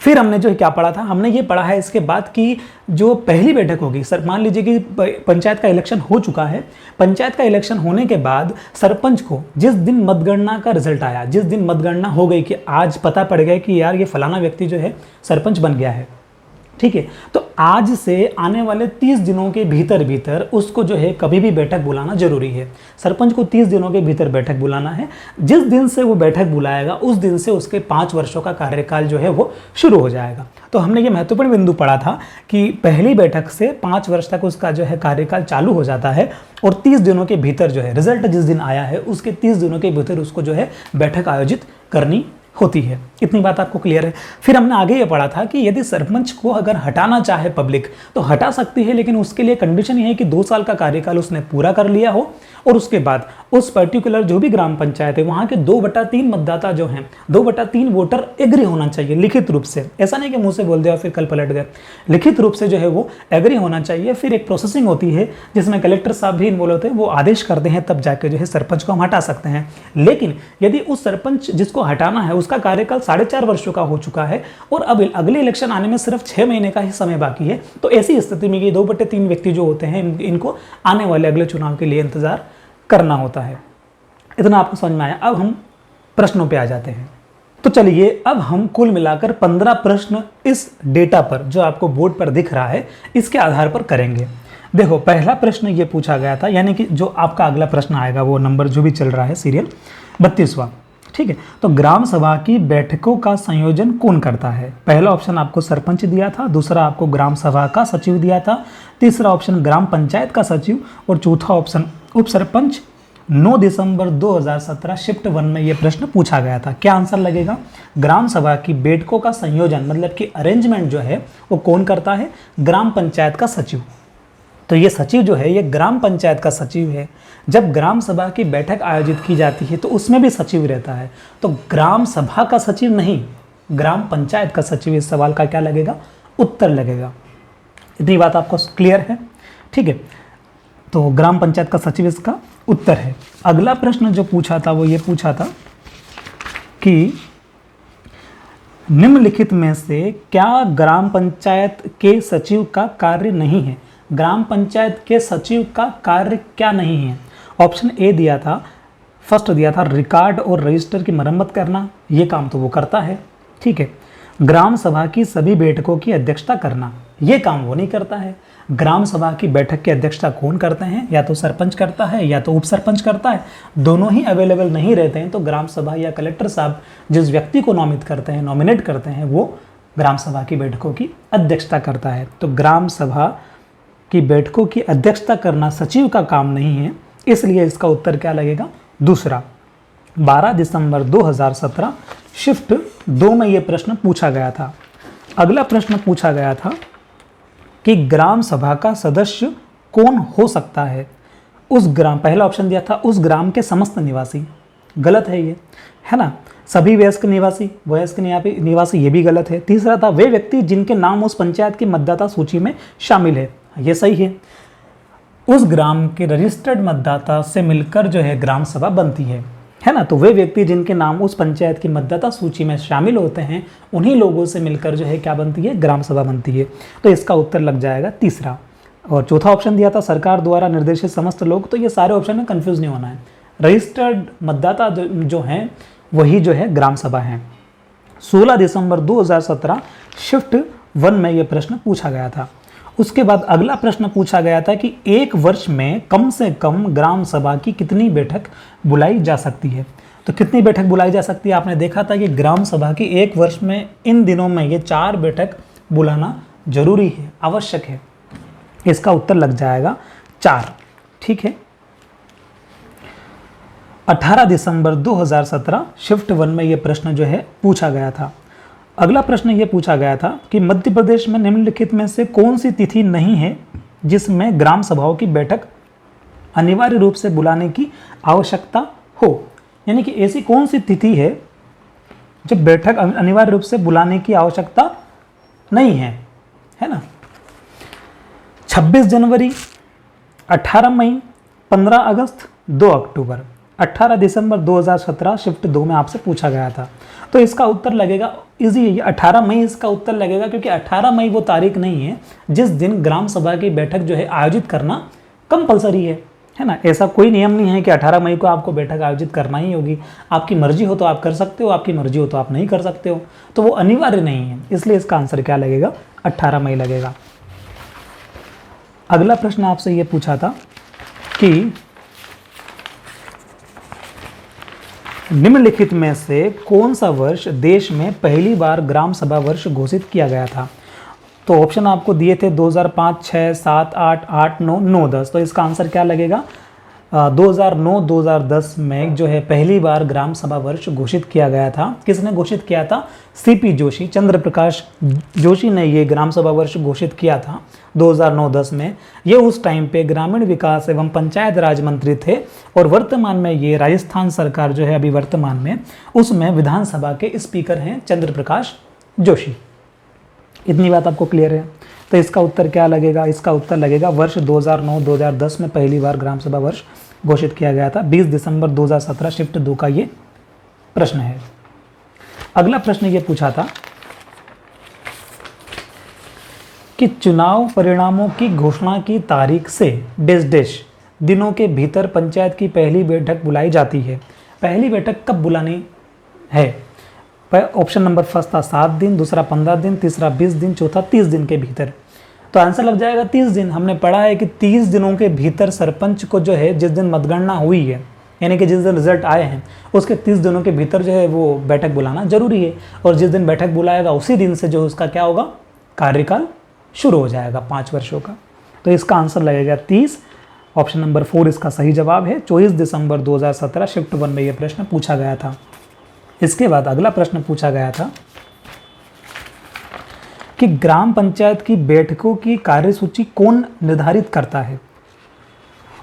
फिर हमने जो है क्या पढ़ा था, हमने ये पढ़ा है इसके बाद कि जो पहली बैठक होगी, सर मान लीजिए कि पंचायत का इलेक्शन हो चुका है, पंचायत का इलेक्शन होने के बाद सरपंच को जिस दिन मतगणना का रिजल्ट आया, जिस दिन मतगणना हो गई कि आज पता पड़ गया कि यार ये फलाना व्यक्ति जो है सरपंच बन गया है, ठीक है। तो आज से आने वाले 30 दिनों के भीतर भीतर उसको जो है कभी भी बैठक बुलाना जरूरी है। सरपंच को 30 दिनों के भीतर बैठक बुलाना है। जिस दिन से वो बैठक बुलाएगा उस दिन से उसके 5 वर्षों का कार्यकाल जो है वो शुरू हो जाएगा। तो हमने ये महत्वपूर्ण बिंदु पढ़ा था कि पहली बैठक से 5 वर्ष तक उसका जो है कार्यकाल चालू हो जाता है और 30 दिनों के भीतर जो है रिजल्ट जिस दिन आया है उसके 30 दिनों के भीतर उसको जो है बैठक आयोजित करनी होती है। इतनी बात आपको क्लियर है। फिर हमने आगे ये पढ़ा था कि यदि सरपंच को अगर हटाना चाहे पब्लिक तो हटा सकती है, लेकिन उसके लिए कंडीशन ये है कि 2 साल का कार्यकाल उसने पूरा कर लिया हो और उसके बाद उस पर्टिकुलर जो भी ग्राम पंचायत है वहाँ के 2/3 मतदाता जो हैं, 2/3 वोटर एग्री होना चाहिए लिखित रूप से। ऐसा नहीं कि मुंह से बोल दिया फिर कल पलट गए, लिखित रूप से जो है वो एग्री होना चाहिए। फिर एक प्रोसेसिंग होती है जिसमें कलेक्टर साहब भी इन्वॉल्व होते हैं, वो आदेश करते हैं, तब जाके जो है सरपंच को हम हटा सकते हैं। लेकिन यदि उस सरपंच जिसको हटाना है उसका कार्यकाल 4.5 वर्षों का हो चुका है और अब अगले इलेक्शन आने में सिर्फ 6 महीने का ही समय बाकी है, तो ऐसी स्थिति में ये 2/3 व्यक्ति जो होते हैं इनको आने वाले अगले चुनाव के लिए इंतजार करना होता है। इतना आपको समझ में आया। अब हम प्रश्नों पे आ जाते हैं। तो चलिए अब हम कुल मिलाकर 15 प्रश्न इस डेटा पर जो आपको बोर्ड पर दिख रहा है इसके आधार पर करेंगे। देखो पहला प्रश्न ये पूछा गया था, यानी कि जो आपका अगला प्रश्न आएगा वो नंबर जो भी चल रहा है सीरियल 32वां, ठीक है। तो ग्राम सभा की बैठकों का संयोजन कौन करता है? पहला ऑप्शन आपको सरपंच दिया था, दूसरा आपको ग्राम सभा का सचिव दिया था, तीसरा ऑप्शन ग्राम पंचायत का सचिव और चौथा ऑप्शन उप सरपंच। 9 दिसंबर 2017 शिफ्ट 1 में यह प्रश्न पूछा गया था। क्या आंसर लगेगा? ग्राम सभा की बैठकों का संयोजन मतलब कि अरेंजमेंट जो है वो कौन करता है? ग्राम पंचायत का सचिव। तो ये सचिव जो है ये ग्राम पंचायत का सचिव है। जब ग्राम सभा की बैठक आयोजित की जाती है तो उसमें भी सचिव रहता है, तो ग्राम सभा का सचिव नहीं, ग्राम पंचायत का सचिव। इस सवाल का क्या लगेगा? उत्तर लगेगा। इतनी बात आपको क्लियर है? ठीक है, तो ग्राम पंचायत का सचिव इसका उत्तर है। अगला प्रश्न जो पूछा था वो ये पूछा था कि निम्नलिखित में से क्या ग्राम पंचायत के सचिव का कार्य नहीं है? ग्राम पंचायत के सचिव का कार्य क्या नहीं है? ऑप्शन ए दिया था, फर्स्ट दिया था रिकॉर्ड और रजिस्टर की मरम्मत करना, ये काम तो वो करता है, ठीक है। ग्राम सभा की सभी बैठकों की अध्यक्षता करना, ये काम वो नहीं करता है। ग्राम सभा की बैठक की अध्यक्षता कौन करते हैं? या तो सरपंच करता है या तो उप सरपंच करता है, दोनों ही अवेलेबल नहीं रहते हैं तो ग्राम सभा या कलेक्टर साहब जिस व्यक्ति को नॉमिनेट करते हैं वो ग्राम सभा की बैठकों की अध्यक्षता करता है। तो ग्राम सभा की बैठकों की अध्यक्षता करना सचिव का काम नहीं है, इसलिए इसका उत्तर क्या लगेगा? दूसरा। 12 दिसंबर 2017 शिफ्ट 2 में यह प्रश्न पूछा गया था। अगला प्रश्न पूछा गया था कि ग्राम सभा का सदस्य कौन हो सकता है? उस ग्राम, पहला ऑप्शन दिया था उस ग्राम के समस्त निवासी, गलत है ये, है ना। सभी वयस्क निवासी ये भी गलत है। तीसरा था वे व्यक्ति जिनके नाम उस पंचायत की मतदाता सूची में शामिल है, ये सही है। उस ग्राम के रजिस्टर्ड मतदाता से मिलकर जो है ग्राम सभा बनती है ना। तो वे व्यक्ति जिनके नाम उस पंचायत की मतदाता सूची में शामिल होते हैं उन्हीं लोगों से मिलकर जो है क्या बनती है? ग्राम सभा बनती है। तो इसका उत्तर लग जाएगा तीसरा। और चौथा ऑप्शन दिया था सरकार द्वारा निर्देशित समस्त लोग, तो ये सारे ऑप्शन में कंफ्यूज नहीं होना है। रजिस्टर्ड मतदाता जो हैं वही जो है ग्राम सभा है। 16 दिसंबर 2017 शिफ्ट 1 में यह प्रश्न पूछा गया था। उसके बाद अगला प्रश्न पूछा गया था कि एक वर्ष में कम से कम ग्राम सभा की कितनी बैठक बुलाई जा सकती है? तो कितनी बैठक बुलाई जा सकती है? आपने देखा था कि ग्राम सभा की एक वर्ष में इन दिनों में ये 4 बैठक बुलाना जरूरी है, आवश्यक है। इसका उत्तर लग जाएगा 4, ठीक है। 18 दिसंबर 2017 शिफ्ट 1 में यह प्रश्न जो है पूछा गया था। अगला प्रश्न ये पूछा गया था कि मध्य प्रदेश में निम्नलिखित में से कौन सी तिथि नहीं है जिसमें ग्राम सभाओं की बैठक अनिवार्य रूप से बुलाने की आवश्यकता हो? यानी कि ऐसी कौन सी तिथि है जब बैठक अनिवार्य रूप से बुलाने की आवश्यकता नहीं है, है ना। 26 जनवरी, 18 मई, 15 अगस्त, 2 अक्टूबर। 18 दिसंबर 2017 शिफ्ट 2 में आपसे पूछा गया था। तो इसका उत्तर लगेगा इजी है, 18 मई इसका उत्तर लगेगा, क्योंकि 18 मई वो तारीख नहीं है जिस दिन ग्राम सभा की बैठक जो है आयोजित करना कंपलसरी है। है ना। ऐसा कोई नियम नहीं है कि 18 मई को आपको बैठक आयोजित करना ही होगी। आपकी मर्जी हो तो आप कर सकते हो, आपकी मर्जी हो तो आप नहीं कर सकते हो, तो वो अनिवार्य नहीं है। इसलिए इसका आंसर क्या लगेगा, 18 मई लगेगा। अगला प्रश्न आपसे ये पूछा था कि निम्नलिखित में से कौन सा वर्ष देश में पहली बार ग्राम सभा वर्ष घोषित किया गया था। तो ऑप्शन आपको दिए थे 2005, 6, 7, 8, 8, 9, 9, 10। तो इसका आंसर क्या लगेगा, 2009-2010 में जो है पहली बार ग्राम सभा वर्ष घोषित किया गया था। किसने घोषित किया था, सीपी जोशी, चंद्र प्रकाश जोशी ने ये ग्राम सभा वर्ष घोषित किया था 2009-10 में। ये उस टाइम पे ग्रामीण विकास एवं पंचायत राज मंत्री थे और वर्तमान में ये राजस्थान सरकार जो है अभी वर्तमान में, उसमें विधानसभा के स्पीकर हैं चंद्र प्रकाश जोशी। इतनी बात आपको क्लियर है। तो इसका उत्तर क्या लगेगा, इसका उत्तर लगेगा वर्ष 2009-2010 में पहली बार ग्राम सभा वर्ष घोषित किया गया था। 20 दिसंबर 2017 शिफ्ट 2 का ये प्रश्न है। अगला प्रश्न ये पूछा था कि चुनाव परिणामों की घोषणा की तारीख से डेश डेश दिनों के भीतर पंचायत की पहली बैठक बुलाई जाती है। पहली बैठक कब बुलानी है। ऑप्शन नंबर फर्स्ट था 7 दिन, दूसरा 15 दिन, तीसरा 20 दिन, चौथा 30 दिन के भीतर। तो आंसर लग जाएगा 30 दिन। हमने पढ़ा है कि 30 दिनों के भीतर सरपंच को जो है जिस दिन मतगणना हुई है, यानी कि जिस दिन रिजल्ट आए हैं, उसके 30 दिनों के भीतर जो है वो बैठक बुलाना जरूरी है। और जिस दिन बैठक बुलाएगा उसी दिन से जो उसका क्या होगा, कार्यकाल शुरू हो जाएगा 5 वर्षों का। तो इसका आंसर लगेगा 30। ऑप्शन नंबर 4 इसका सही जवाब है। 24 दिसंबर 2017 शिफ्ट 1 में यह प्रश्न पूछा गया था। इसके बाद अगला प्रश्न पूछा गया था कि ग्राम पंचायत की बैठकों की कार्यसूची कौन निर्धारित करता है।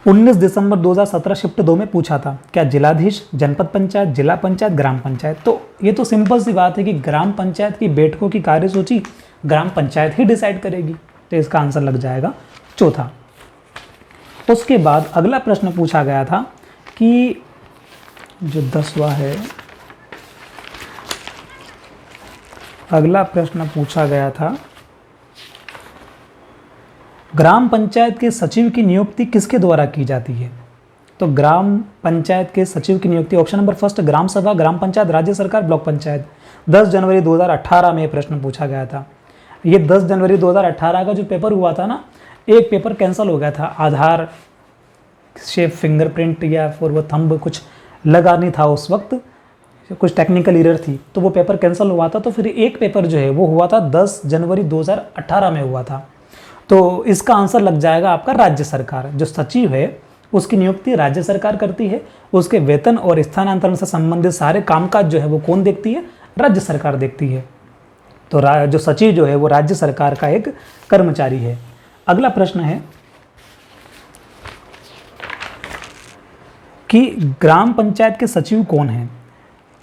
19 दिसंबर 2017 शिफ्ट 2 में पूछा था, क्या जिलाधीश, जनपद पंचायत, जिला पंचायत, ग्राम पंचायत। तो ये तो सिंपल सी बात है कि ग्राम पंचायत की बैठकों की कार्यसूची ग्राम पंचायत ही डिसाइड करेगी। तो इसका आंसर लग जाएगा चौथा। उसके बाद अगला प्रश्न पूछा गया था कि जो 10वां है, अगला प्रश्न पूछा गया था ग्राम पंचायत के सचिव की नियुक्ति किसके द्वारा की जाती है। तो ग्राम पंचायत के सचिव की नियुक्ति ऑप्शन नंबर फर्स्ट ग्राम सभा, ग्राम पंचायत, राज्य सरकार, ब्लॉक पंचायत। 10 जनवरी 2018 में प्रश्न पूछा गया था। ये 10 जनवरी 2018 का जो पेपर हुआ था ना, एक पेपर कैंसिल हो गया था। आधार से फिंगरप्रिंट या फिर वो थंब कुछ लगा नहीं था उस वक्त, कुछ टेक्निकल एरर थी, तो वो पेपर कैंसिल हुआ था। तो फिर एक पेपर जो है वो हुआ था 10 जनवरी 2018 में हुआ था। तो इसका आंसर लग जाएगा आपका राज्य सरकार। जो सचिव है उसकी नियुक्ति राज्य सरकार करती है। उसके वेतन और स्थानांतरण से संबंधित सारे कामकाज जो है वो कौन देखती है, राज्य सरकार देखती है। तो जो सचिव जो है वो राज्य सरकार का एक कर्मचारी है। अगला प्रश्न है कि ग्राम पंचायत के सचिव कौन हैं।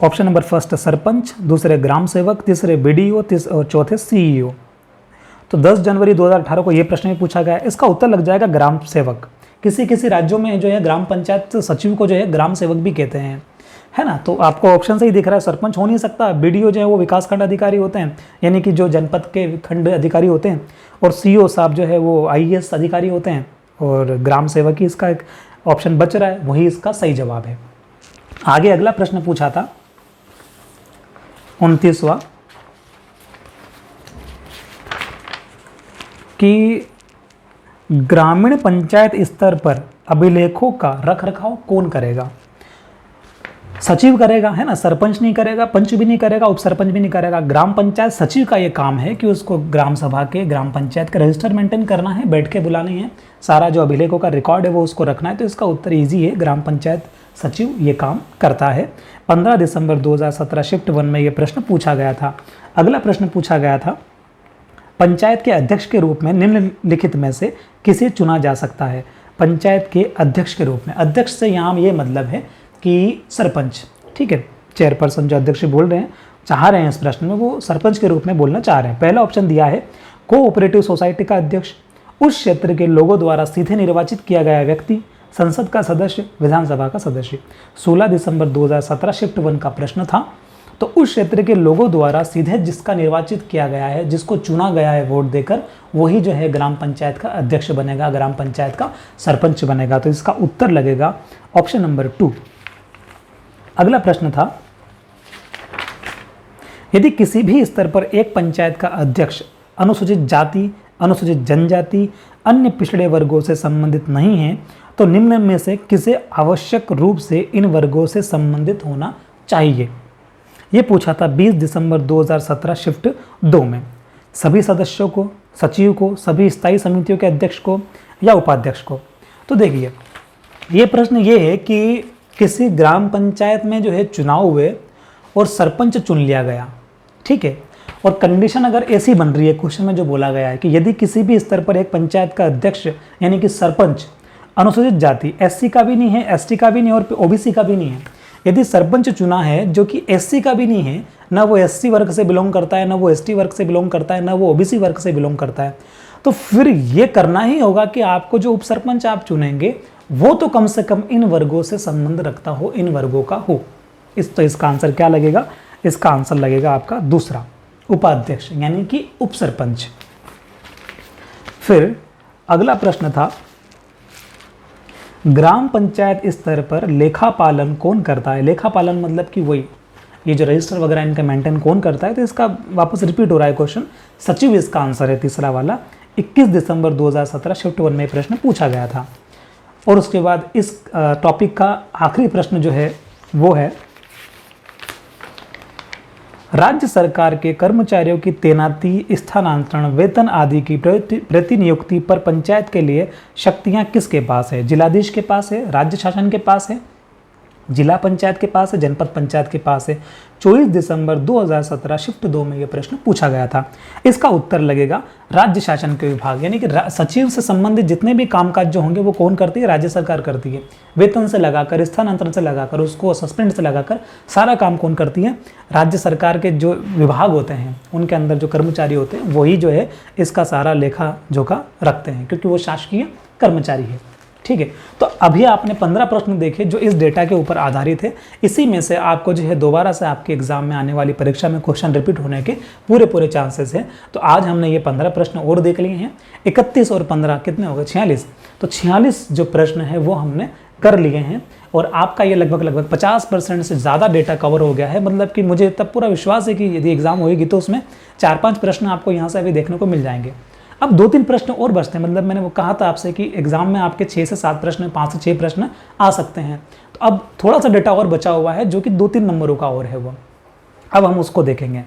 ऑप्शन नंबर फर्स्ट सरपंच, दूसरे ग्राम सेवक, तीसरे बीडीओ और चौथे सीईओ। तो 10 जनवरी 2018 को यह प्रश्न भी पूछा गया है। इसका उत्तर लग जाएगा ग्राम सेवक। किसी किसी राज्यों में जो है ग्राम पंचायत सचिव को जो है ग्राम सेवक भी कहते हैं, है ना। तो आपको ऑप्शन से ही दिख रहा है, सरपंच हो नहीं सकता। बीडीओ जो है वो विकास खंड अधिकारी होते हैं, यानी कि जो जनपद के खंड अधिकारी होते हैं। और सीईओ साहब जो है वो आईएएस अधिकारी होते हैं। और ग्राम सेवक ही इसका एक ऑप्शन बच रहा है, वही इसका सही जवाब है। आगे अगला प्रश्न पूछा था 29वां कि ग्रामीण पंचायत स्तर पर अभिलेखों का रखरखाव कौन करेगा। सचिव करेगा, है ना, सरपंच नहीं करेगा, पंच भी नहीं करेगा, उप सरपंच भी नहीं करेगा। ग्राम पंचायत सचिव का ये काम है कि उसको ग्राम सभा के, ग्राम पंचायत का रजिस्टर मेंटेन करना है, बैठकें बुलानी है, सारा जो अभिलेखों का रिकॉर्ड है वो उसको रखना है। तो इसका उत्तर इजी है, ग्राम पंचायत सचिव ये काम करता है। 15 दिसंबर 2017 शिफ्ट 1 में ये प्रश्न पूछा गया था। अगला प्रश्न पूछा गया था, पंचायत के अध्यक्ष के रूप में निम्नलिखित में से किसे चुना जा सकता है। पंचायत के अध्यक्ष के रूप में, अध्यक्ष से यहाँ ये मतलब है कि सरपंच, ठीक है, चेयरपर्सन जो अध्यक्ष बोल रहे हैं, चाह रहे हैं इस प्रश्न में, वो सरपंच के रूप में बोलना चाह रहे हैं। पहला ऑप्शन दिया है कोऑपरेटिव सोसाइटी का अध्यक्ष, उस क्षेत्र के लोगों द्वारा सीधे निर्वाचित किया गया व्यक्ति, संसद का सदस्य, विधानसभा का सदस्य। 16 दिसंबर 2017 शिफ्ट 1 का प्रश्न था। तो उस क्षेत्र के लोगों द्वारा सीधे जिसका निर्वाचित किया गया है, जिसको चुना गया है वोट देकर, वही जो है ग्राम पंचायत का अध्यक्ष बनेगा, ग्राम पंचायत का सरपंच बनेगा। तो इसका उत्तर लगेगा ऑप्शन नंबर 2। अगला प्रश्न था, यदि किसी भी स्तर पर एक पंचायत का अध्यक्ष अनुसूचित जाति, अनुसूचित जनजाति, अन्य पिछड़े वर्गों से संबंधित नहीं है तो निम्न में से किसे आवश्यक रूप से इन वर्गों से संबंधित होना चाहिए। ये पूछा था 20 दिसंबर 2017 शिफ्ट 2 में। सभी सदस्यों को, सचिव को, सभी स्थायी समितियों के अध्यक्ष को या उपाध्यक्ष को। तो देखिए, ये प्रश्न ये है कि किसी ग्राम पंचायत में जो है चुनाव हुए और सरपंच चुन लिया गया, ठीक है, और कंडीशन अगर ऐसी बन रही है, क्वेश्चन में जो बोला गया है कि यदि किसी भी स्तर पर एक पंचायत का अध्यक्ष यानी कि सरपंच अनुसूचित जाति, एससी का भी नहीं है, एसटी का भी नहीं और ओबीसी का भी नहीं है, यदि सरपंच चुना है जो कि एससी का भी नहीं है, ना वो एससी वर्ग से बिलोंग करता है, ना वो एसटी वर्ग से बिलोंग करता है, ना वो ओबीसी वर्ग से बिलोंग करता है, तो फिर ये करना ही होगा कि आपको जो उप सरपंच आप चुनेंगे वो तो कम से कम इन वर्गों से संबंध रखता हो, इन वर्गों का हो। तो इसका आंसर क्या लगेगा? इसका आंसर लगेगा आपका दूसरा, उपाध्यक्ष यानी कि उप सरपंच। फिर अगला प्रश्न था, ग्राम पंचायत स्तर पर लेखा पालन कौन करता है? लेखा पालन मतलब कि वही ये जो रजिस्टर वगैरह इनका मेंटेन कौन करता है? तो इसका वापस रिपीट हो रहा है क्वेश्चन, सचिव इसका आंसर है, तीसरा वाला। 21 दिसंबर 2017 शिफ्ट 1 में प्रश्न पूछा गया था। और उसके बाद इस टॉपिक का आखिरी प्रश्न जो है वो है, राज्य सरकार के कर्मचारियों की तैनाती, स्थानांतरण, वेतन आदि की प्रतिनियुक्ति पर पंचायत के लिए शक्तियां किसके पास है? जिलाधीश के पास है, राज्य शासन के पास है, जिला पंचायत के पास है, जनपद पंचायत के पास है। 24 दिसंबर 2017 शिफ्ट 2 में यह प्रश्न पूछा गया था। इसका उत्तर लगेगा राज्य शासन के विभाग, यानी कि सचिव से संबंधित जितने भी कामकाज जो होंगे वो कौन करती है? राज्य सरकार करती है। वेतन से लगाकर, स्थानांतरण से लगाकर, उसको सस्पेंड से लगाकर सारा काम कौन करती है? राज्य सरकार के जो विभाग होते हैं उनके अंदर जो कर्मचारी होते हैं वही जो है इसका सारा लेखा जोखा रखते हैं, क्योंकि वो शासकीय कर्मचारी है, ठीक है। तो अभी आपने 15 प्रश्न देखे जो इस डेटा के ऊपर आधारित है। इसी में से आपको जो है दोबारा से आपके एग्जाम में आने वाली परीक्षा में क्वेश्चन रिपीट होने के पूरे चांसेस हैं। तो आज हमने ये 15 प्रश्न और देख लिए हैं। 31 और 15 कितने हो गए? 46। तो 46 जो प्रश्न है वो हमने कर लिए हैं और आपका ये लगभग 50% से ज़्यादा डेटा कवर हो गया है। मतलब कि मुझे तब पूरा विश्वास है कि यदि एग्जाम होगी तो उसमें 4-5 प्रश्न आपको यहाँ से अभी देखने को मिल जाएंगे। अब 2-3 प्रश्न और बचते हैं। मतलब मैंने वो कहा था आपसे कि एग्जाम में आपके 6 से 7 प्रश्न, 5 से 6 प्रश्न आ सकते हैं। तो अब थोड़ा सा डेटा और बचा हुआ है जो कि 2-3 नंबरों का और है वो। अब हम उसको देखेंगे।